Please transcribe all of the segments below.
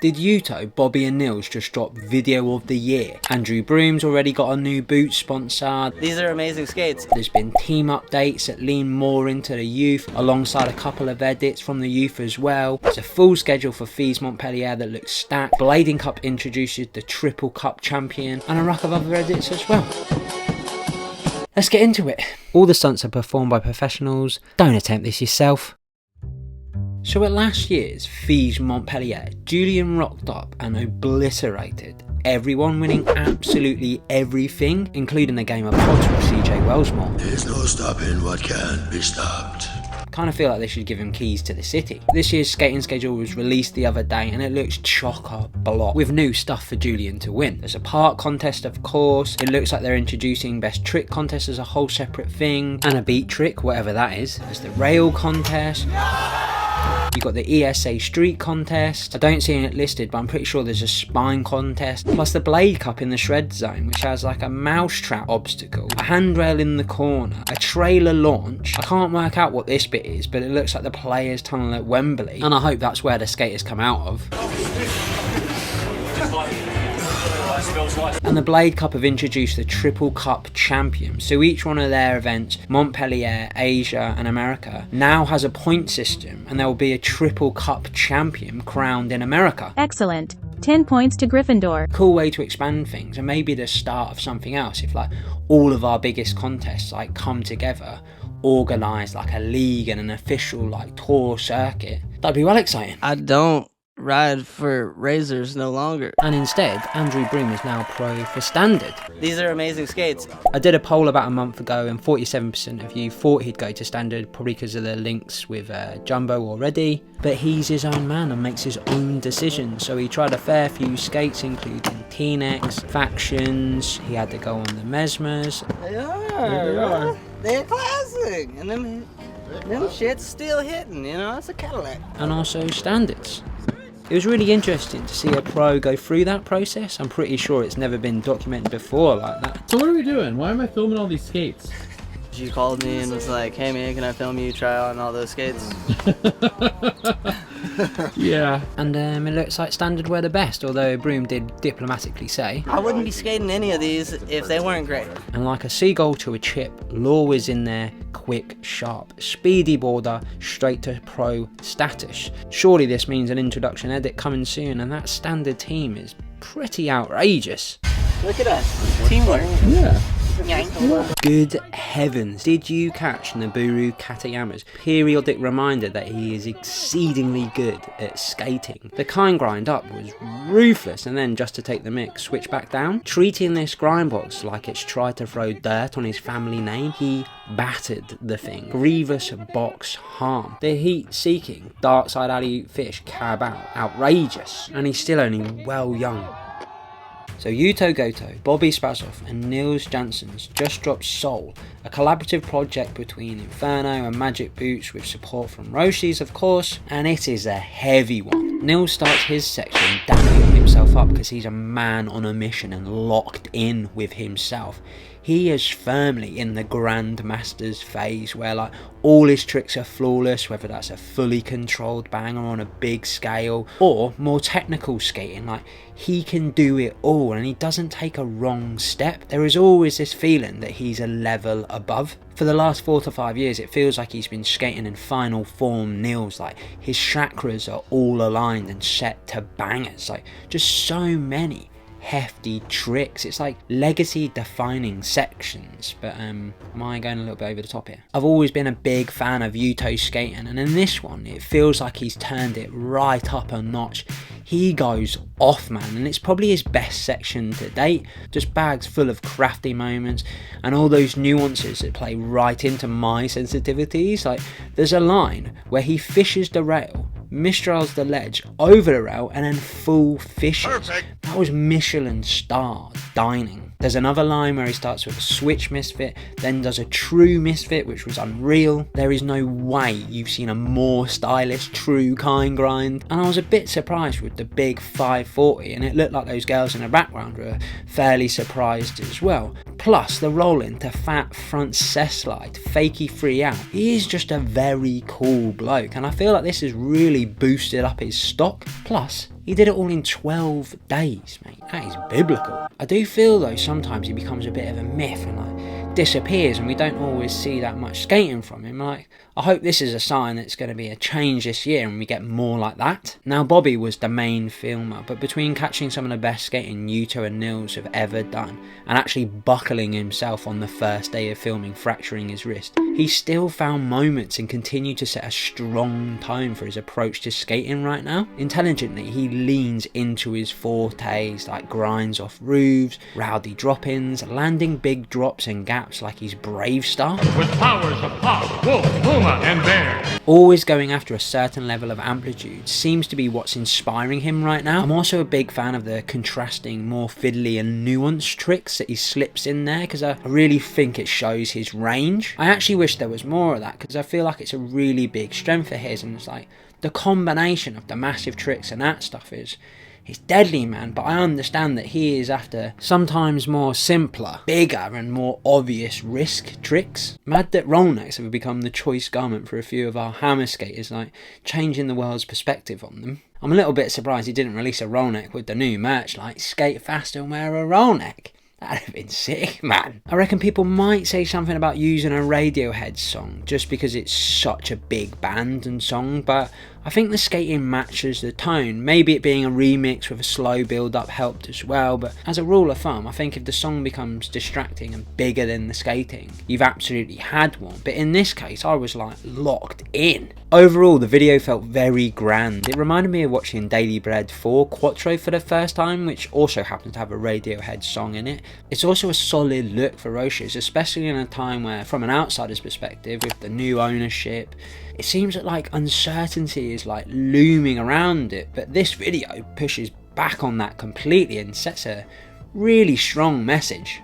Did Yuto, Bobi and Nils just drop video of the year? Andrew Broom's already got a new boot sponsor. These are amazing skates. There's been team updates that lean more into the youth, alongside a couple of edits from the youth as well. There's a full schedule for FISE Montpelier that looks stacked. Blading Cup introduces the Triple Cup champion, and a rack of other edits as well. Let's get into it. All the stunts are performed by professionals. Don't attempt this yourself. So at last year's FISE Montpelier, Julian rocked up and obliterated everyone, winning absolutely everything, including the game of pods with CJ Wellsmore. There's no stopping what can't be stopped. Kind of feel like they should give him keys to the city. This year's skating schedule was released the other day and it looks chock-a-block with new stuff for Julian to win. There's a park contest, of course. It looks like they're introducing best trick contest as a whole separate thing, and a beat trick, whatever that is. There's the rail contest. You've got the ESA street contest. I don't see it listed, but I'm pretty sure there's a spine contest. Plus the Blade Cup in the shred zone, which has like a mousetrap obstacle, a handrail in the corner, a trailer launch. I can't work out what this bit is, but it looks like the players' tunnel at Wembley, and I hope that's where the skaters come out of. And the Blade Cup have introduced the Triple Cup champion, so each one of their events, Montpellier, Asia and America, now has a point system, and there will be a Triple Cup champion crowned in America. Excellent. 10 points to Gryffindor. Cool way to expand things, and maybe the start of something else if like all of our biggest contests like come together, organised like a league and an official like tour circuit. That'd be well exciting. I don't ride for razors no longer. And instead, Andrew Broom is now pro for standard. These are amazing skates. I did a poll about a month ago and 47% of you thought he'd go to standard, probably because of the links with Jumbo already. But he's his own man and makes his own decisions, so he tried a fair few skates including T-necks, factions, he had to go on the Mesmers. They are. They're classic. And them shit's still hitting, you know, it's a Cadillac. And also standards. It was really interesting to see a pro go through that process. I'm pretty sure it's never been documented before like that. So what are we doing? Why am I filming all these skates? You called me and was like, hey man, can I film you try on all those skates? Yeah. And it looks like standard were the best, although Broom did diplomatically say, I wouldn't be skating any of these if they weren't great. and like a seagull to a chip, Law was in there, quick, sharp, speedy border, straight to pro status. Surely this means an introduction edit coming soon, and that standard team is pretty outrageous. Look at us. Teamwork. Yeah. Good heavens, did you catch Noboru Katayama's periodic reminder that he is exceedingly good at skating? The kind grind up was ruthless, and then just to take the mix, switch back down. Treating this grind box like it's tried to throw dirt on his family name, he battered the thing. Grievous box harm. The heat seeking, dark side alley fish cab out. Outrageous. And he's still only well young. So Yuto Goto, Bobi Spassov and Nils Jansons just dropped Soul, a collaborative project between Inferno and Magic Boots with support from Roces of course, and it is a heavy one. Nils starts his section dapping himself up because he's a man on a mission and locked in with himself. He is firmly in the Grandmaster's phase where like all his tricks are flawless, whether that's a fully controlled banger on a big scale or more technical skating, like he can do it all and he doesn't take a wrong step. There is always this feeling that he's a level above. For the last 4 to 5 years it feels like he's been skating in final form Nils, like his chakras are all aligned and set to bangers, like just so many hefty tricks. It's like legacy defining sections, but am I going a little bit over the top here? I've always been a big fan of Yuto skating, and in this one it feels like he's turned it right up a notch. He goes off, man, and it's probably his best section to date. Just bags full of crafty moments and all those nuances that play right into my sensitivities. Like there's a line where he fishes the rail, mistrails the ledge, over the rail, and then full fishes. Perfect. That was Michelin star dining. There's another line where he starts with a switch misfit, then does a true misfit, which was unreal. There is no way you've seen a more stylish true kind grind, and I was a bit surprised with the big 540, and it looked like those girls in the background were fairly surprised as well. Plus the roll into fat front cess slide, fakey 3 out. He is just a very cool bloke, and I feel like this has really boosted up his stock. Plus He did it all in 12 days, mate. That is biblical. I do feel though sometimes he becomes a bit of a myth and like disappears and we don't always see that much skating from him. Like, I hope this is a sign that it's going to be a change this year and we get more like that. Now, Bobi was the main filmer, but between catching some of the best skating Yuto and Nils have ever done, and actually buckling himself on the first day of filming, fracturing his wrist, he still found moments and continued to set a strong tone for his approach to skating right now. Intelligently, he leans into his fortes, like grinds off roofs, rowdy drop-ins, landing big drops and gaps like he's Brave Star. With powers of Pop, Wolf, Puma, and Bear. Always going after a certain level of amplitude seems to be what's inspiring him right now. I'm also a big fan of the contrasting, more fiddly and nuanced tricks that he slips in there, because I really think it shows his range. I actually wish there was more of that, because I feel like it's a really big strength of his, and it's like the combination of the massive tricks and that stuff is deadly, man. But I understand that he is after sometimes more simpler, bigger and more obvious risk tricks. Mad that rollnecks have become the choice garment for a few of our hammer skaters, like changing the world's perspective on them. I'm a little bit surprised he didn't release a rollneck with the new merch, like skate faster and wear a rollneck. That'd have been sick, man. I reckon people might say something about using a Radiohead song just because it's such a big band and song, but I think the skating matches the tone. Maybe it being a remix with a slow build up helped as well, but as a rule of thumb, I think if the song becomes distracting and bigger than the skating, you've absolutely had one. But in this case, I was like locked in. Overall, the video felt very grand. It reminded me of watching Daily Bread 4 Quattro for the first time, which also happens to have a Radiohead song in it. It's also a solid look for Roces, especially in a time where, from an outsider's perspective, with the new ownership, it seems that like uncertainty is like looming around it, but this video pushes back on that completely and sets a really strong message.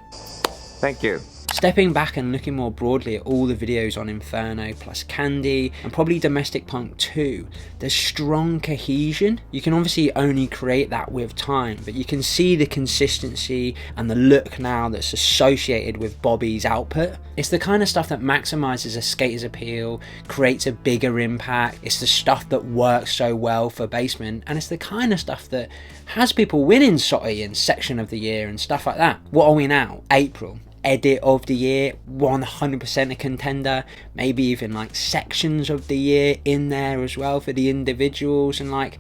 Thank you. Stepping back and looking more broadly at all the videos on Inferno plus Candy and probably Domestic Punk 2, there's strong cohesion. You can obviously only create that with time, but you can see the consistency and the look now that's associated with Bobi's output. It's the kind of stuff that maximizes a skater's appeal, creates a bigger impact. It's the stuff that works so well for basement, and it's the kind of stuff that has people winning SOTY and Section of the Year and stuff like that. What are we now? April. Edit of the year, 100% a contender, maybe even like sections of the year in there as well for the individuals, and like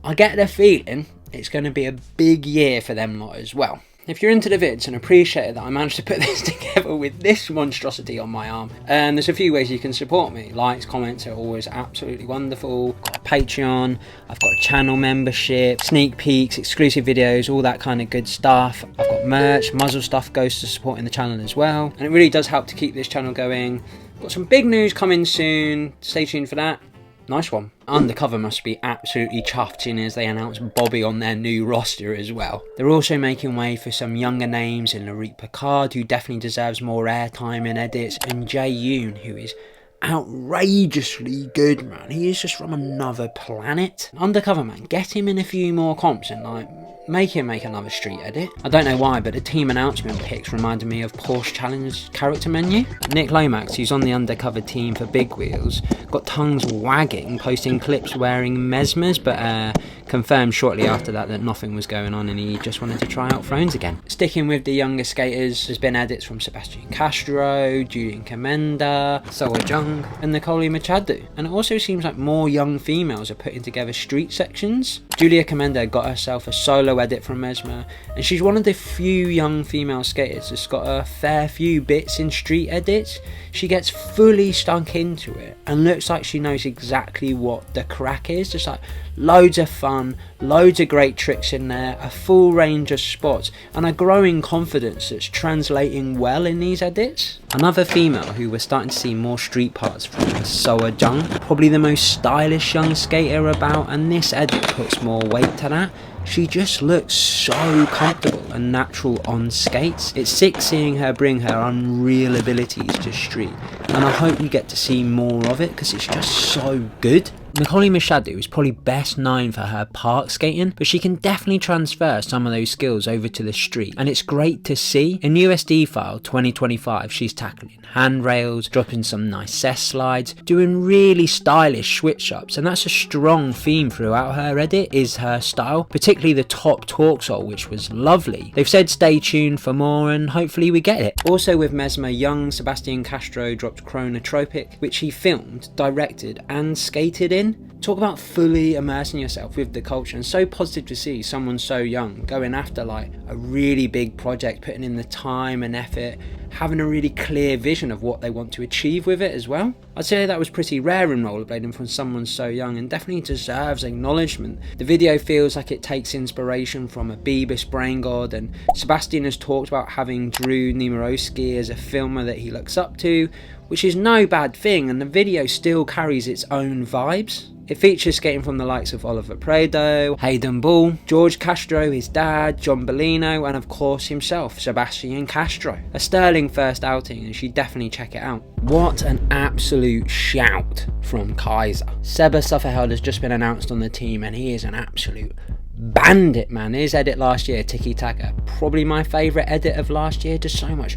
I get the feeling it's going to be a big year for them lot as well. If you're into the vids and appreciate that I managed to put this together with this monstrosity on my arm, there's a few ways you can support me. Likes, comments are always absolutely wonderful. I've got a Patreon, I've got a channel membership, sneak peeks, exclusive videos, all that kind of good stuff. I've got merch, muzzle stuff goes to supporting the channel as well, and it really does help to keep this channel going. Got some big news coming soon, stay tuned for that. Nice one. Undercover must be absolutely chuffed seeing as they announced Bobi on their new roster as well. They're also making way for some younger names in Larique Picard, who definitely deserves more airtime in edits, and Jae Yoon, who is outrageously good, man. He is just from another planet. Undercover, man, get him in a few more comps and like make him make another street edit. I don't know why, but the team announcement pics reminded me of Porsche Challenge character menu. Nick Lomax, who's on the Undercover team for Big Wheels, got tongues wagging, posting clips wearing Mesmers, but confirmed shortly after that nothing was going on and he just wanted to try out Thrones again. Sticking with the younger skaters, there's been edits from Sebastian Castro, Julia Komenda, Seoa Jang, and Nicoly Machado. And it also seems like more young females are putting together street sections. Julia Komenda got herself a solo edit from Mesmer, and she's one of the few young female skaters that's got a fair few bits in street edits. She gets fully stunk into it and looks like she knows exactly what the crack is. Just like loads of fun, loads of great tricks in there, a full range of spots, and a growing confidence that's translating well in these edits. Another female who we're starting to see more street parts from is Seoa Jang, probably the most stylish young skater about, and this edit puts more weight to that. She just looks so comfortable and natural on skates. It's sick seeing her bring her unreal abilities to street, and I hope we get to see more of it because it's just so good. Nicoly Machado is probably best known for her park skating, but she can definitely transfer some of those skills over to the street, and it's great to see. In USD File 2025, she's tackling handrails, dropping some nice cess slides, doing really stylish switch ups, and that's a strong theme throughout her edit, is her style, particularly the top torque-sole, which was lovely. They've said stay tuned for more and hopefully we get it. Also with Mesmer, young Sebastian Castro dropped Chronotropic, which he filmed, directed and skated in. Talk about fully immersing yourself with the culture, and so positive to see someone so young going after like a really big project, putting in the time and effort, having a really clear vision of what they want to achieve with it as well. I'd say that was pretty rare in rollerblading from someone so young, and definitely deserves acknowledgement. The video feels like it takes inspiration from a Beavis brain god, and Sebastian has talked about having Drew Nemorowski as a filmer that he looks up to, which is no bad thing, and the video still carries its own vibes. It features skating from the likes of Oliver Prado, Hayden Bull, George Castro, his dad, John Bellino, and of course himself, Sebastian Castro. A sterling first outing, and you should definitely check it out. What an absolute shout from Kaiser. Seba Sufferheld has just been announced on the team, and he is an absolute bandit, man. His edit last year, Tiki Taka, probably my favourite edit of last year, just so much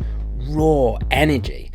raw energy.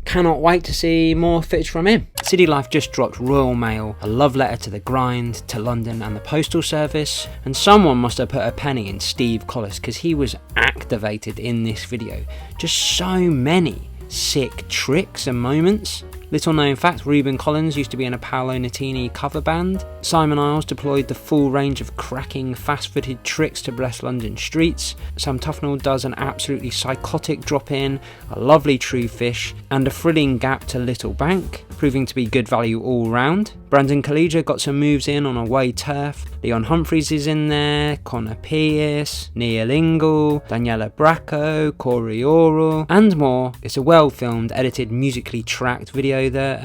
Cannot wait to see more footage from him. City Life just dropped Royal Mail, a love letter to the grind, to London and the postal service, and someone must have put a penny in Steve Collis because he was activated in this video. Just so many sick tricks and moments. Little known fact, Ruben Collins used to be in a Paolo Nutini cover band. Simon Isles deployed the full range of cracking, fast-footed tricks to bless London streets. Sam Tufnell does an absolutely psychotic drop-in, a lovely true fish, and a thrilling gap to Little Bank, proving to be good value all round. Brandon Collegia got some moves in on away turf. Leon Humphreys is in there, Connor Pierce, Neil Ingle, Daniela Bracco, Corey Oral, and more. It's a well-filmed, edited, musically tracked video that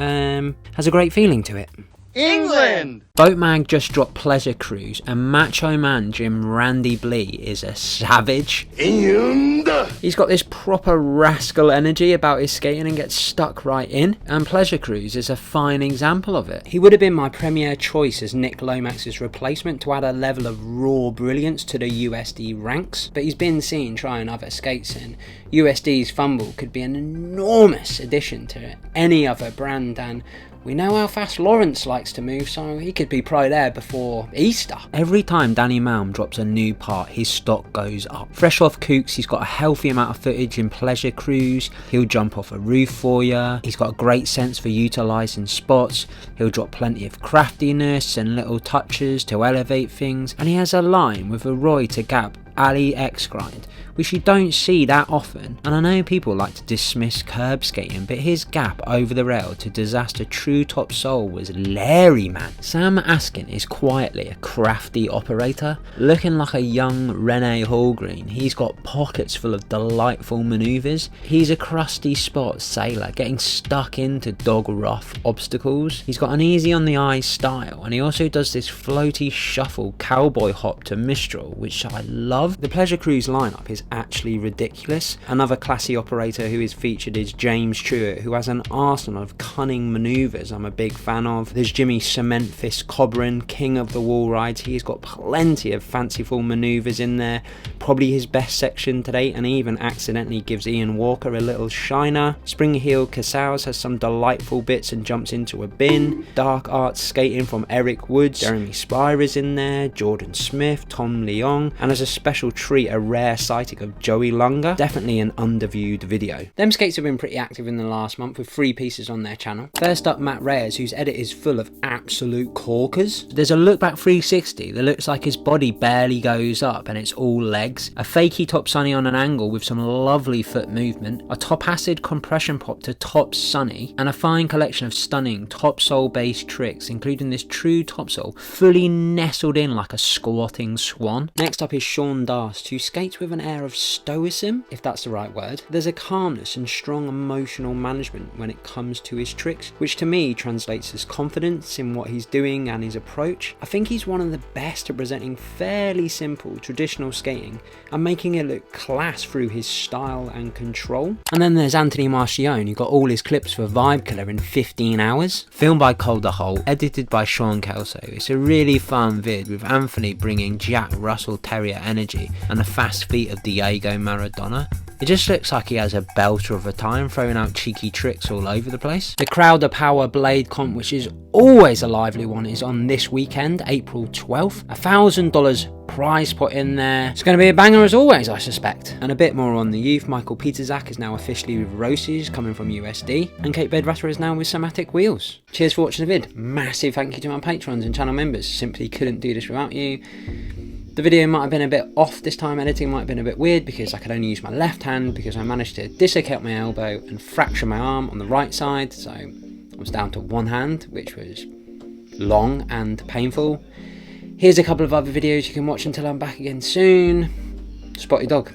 has a great feeling to it. England! Boatmag just dropped Pleasure Cruise, and Macho Man Jim Randy Blee is a savage. He's got this proper rascal energy about his skating and gets stuck right in, and Pleasure Cruise is a fine example of it. He would have been my premier choice as Nick Lomax's replacement to add a level of raw brilliance to the USD ranks, but he's been seen trying other skates, and USD's Fumble could be an enormous addition to any other brand, and we know how fast Lawrence likes to move, so he could be probably there before Easter. Every time Danny Malm drops a new part, his stock goes up. Fresh off Kooks, he's got a healthy amount of footage in Pleasure Cruise. He'll jump off a roof for you. He's got a great sense for utilising spots. He'll drop plenty of craftiness and little touches to elevate things. And he has a line with a Roy to gap Ali X grind, which you don't see that often, and I know people like to dismiss curb skating, but his gap over the rail to disaster true top sole was Larry, man. Sam Askin is quietly a crafty operator, looking like a young Rene Hallgreen. He's got pockets full of delightful manoeuvres. He's a crusty spot sailor, getting stuck into dog rough obstacles. He's got an easy on the eye style, and he also does this floaty shuffle cowboy hop to Mistral, which I love. The Pleasure Cruise lineup is actually ridiculous. Another classy operator who is featured is James Truitt, who has an arsenal of cunning manoeuvres I'm a big fan of. There's Jimmy Cement Fist Cobran, king of the wall rides. He's got plenty of fanciful manoeuvres in there, probably his best section to date, and he even accidentally gives Ian Walker a little shiner. Spring Heel Casals has some delightful bits and jumps into a bin. Dark Arts skating from Eric Woods, Jeremy Spire is in there, Jordan Smith, Tom Leong, and as a special treat, a rare sighting of Joey Lunga. Definitely an underviewed video. Them skates have been pretty active in the last month with 3 pieces on their channel. First up, Matt Reyes, whose edit is full of absolute corkers. There's a look back 360 that looks like his body barely goes up and it's all legs. A fakey top sunny on an angle with some lovely foot movement. A top acid compression pop to top sunny, and a fine collection of stunning top sole based tricks, including this true top sole fully nestled in like a squatting swan. Next up is Sean Ram Dass, who skates with an air of stoicism, if that's the right word. There's a calmness and strong emotional management when it comes to his tricks, which to me translates as confidence in what he's doing and his approach. I think he's one of the best at presenting fairly simple traditional skating and making it look class through his style and control. And then there's Anthony Marchione, who got all his clips for Vibe Killer in 15 hours. Filmed by Calder Holt, edited by Sean Kelso. It's a really fun vid with Anthony bringing Jack Russell Terrier energy and the fast feet of Diego Maradona. It just looks like he has a belter of a time, throwing out cheeky tricks all over the place. The Crowder Power Blade comp, which is always a lively one, is on this weekend, April 12th. $1,000 prize put in there. It's going to be a banger as always, I suspect. And a bit more on the youth. Michael Peterzak is now officially with Roces, coming from USD. And Kate Bedwetter is now with Somatic Wheels. Cheers for watching the vid. Massive thank you to my patrons and channel members. Simply couldn't do this without you. The video might have been a bit off this time, editing might have been a bit weird because I could only use my left hand because I managed to dislocate my elbow and fracture my arm on the right side, so I was down to one hand, which was long and painful. Here's a couple of other videos you can watch until I'm back again soon. Spot your dog.